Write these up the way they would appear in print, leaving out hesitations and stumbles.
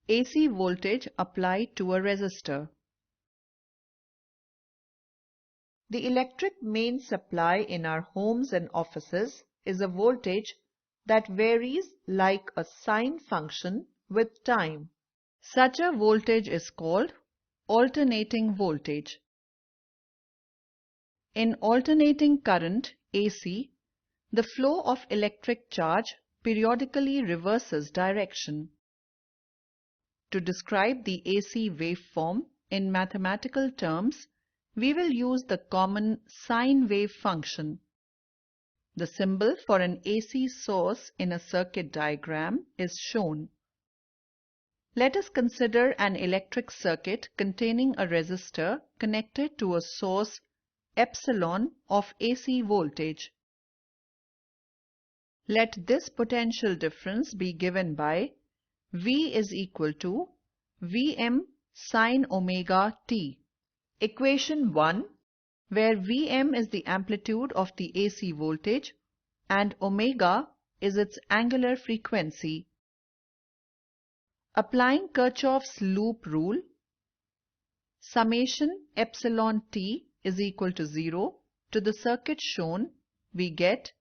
AC voltage applied to a resistor. The electric main supply in our homes and offices is a voltage that varies like a sine function with time. Such a voltage is called alternating voltage. In alternating current AC, the flow of electric charge periodically reverses direction. To describe the AC waveform in mathematical terms, we will use the common sine wave function. The symbol for an AC source in a circuit diagram is shown. Let us consider an electric circuit containing a resistor connected to a source epsilon of AC voltage. Let this potential difference be given by V is equal to Vm sine omega t. Equation 1, where Vm is the amplitude of the AC voltage and omega is its angular frequency. Applying Kirchhoff's loop rule, summation epsilon t is equal to 0 to the circuit shown, we get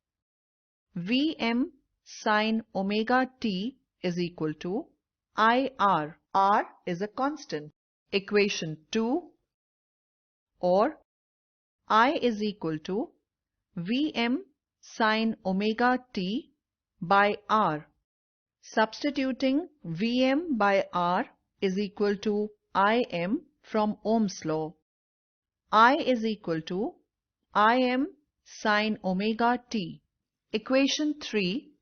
Vm sine omega t is equal to IR. R is a constant. Equation 2, or I is equal to Vm sine omega t by R. Substituting Vm by R is equal to Im from Ohm's law. I is equal to Im sine omega t. Equation 3,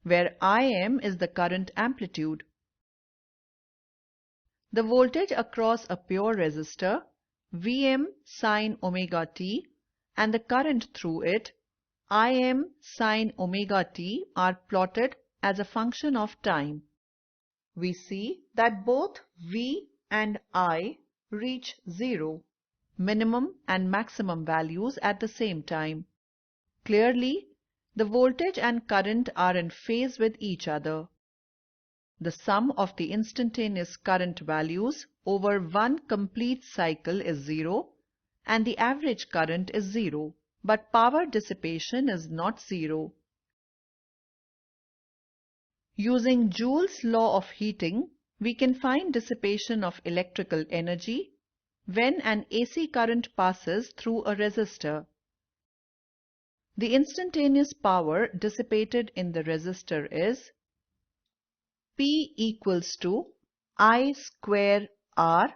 where Im is the current amplitude. The voltage across a pure resistor, Vm sine omega t, and the current through it, Im sine omega t, are plotted as a function of time. We see that both V and I reach 0, minimum and maximum values at the same time. Clearly, the voltage and current are in phase with each other. The sum of the instantaneous current values over one complete cycle is 0 and the average current is 0, but power dissipation is not 0. Using Joules' law of heating, we can find dissipation of electrical energy when an AC current passes through a resistor. The instantaneous power dissipated in the resistor is P equals to I square R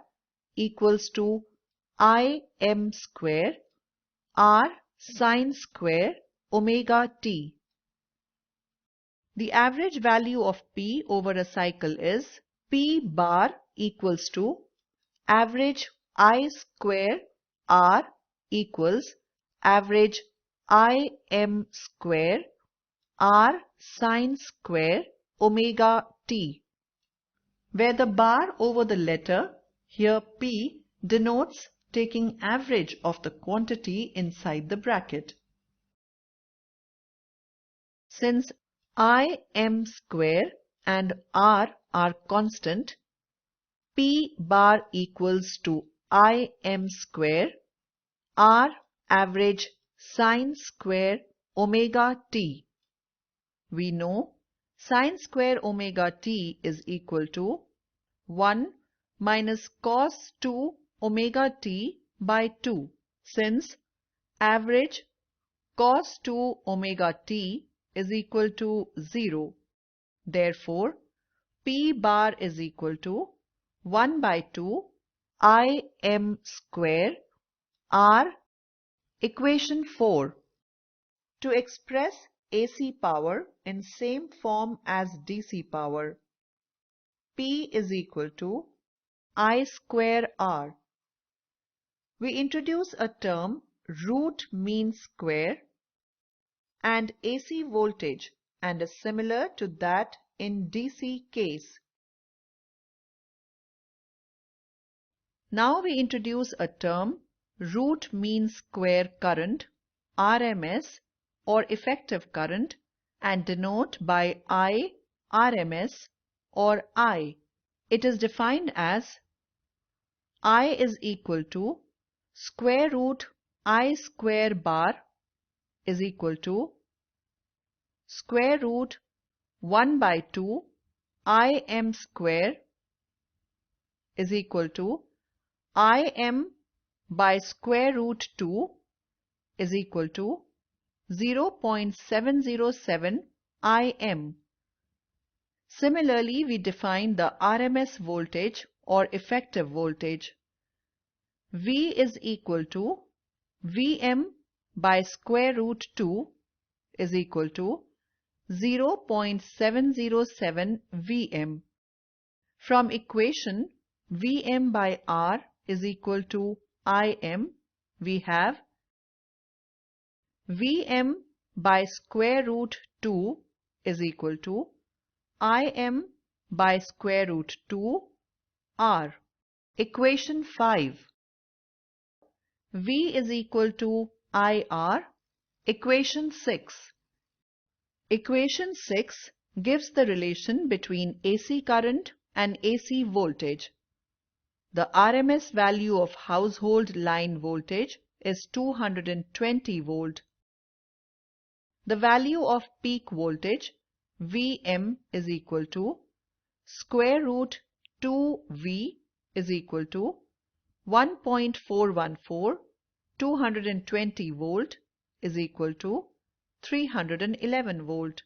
equals to Im square R sine square omega t. The average value of P over a cycle is P bar equals to average I square R equals average Im square R sine square omega t, where the bar over the letter, here P, denotes taking average of the quantity inside the bracket. Since Im square and R are constant, P bar equals to Im square R average sine square omega t. We know sine square omega t is equal to 1 minus cos 2 omega t by 2, since average cos 2 omega t is equal to 0. Therefore, P bar is equal to 1 by 2 Im square R. Equation 4. To express AC power in same form as DC power, P is equal to I square R. We introduce a term root mean square and AC voltage, and is similar to that in DC case. Now we introduce a term root mean square current, RMS, or effective current, and denote by I RMS or I. It is defined as I is equal to square root I square bar is equal to square root 1 by 2 Im square is equal to Im by square root 2 is equal to 0.707 Im. Similarly, we define the RMS voltage or effective voltage. V is equal to Vm by square root 2 is equal to 0.707 Vm. From equation Vm by R is equal to Im, we have Vm by square root 2 is equal to Im by square root 2 R. Equation 5. V is equal to IR. Equation 6. Equation 6 gives the relation between AC current and AC voltage. The RMS value of household line voltage is 220 volt. The value of peak voltage Vm is equal to square root 2V is equal to 1.414 220 volt is equal to 311 volt.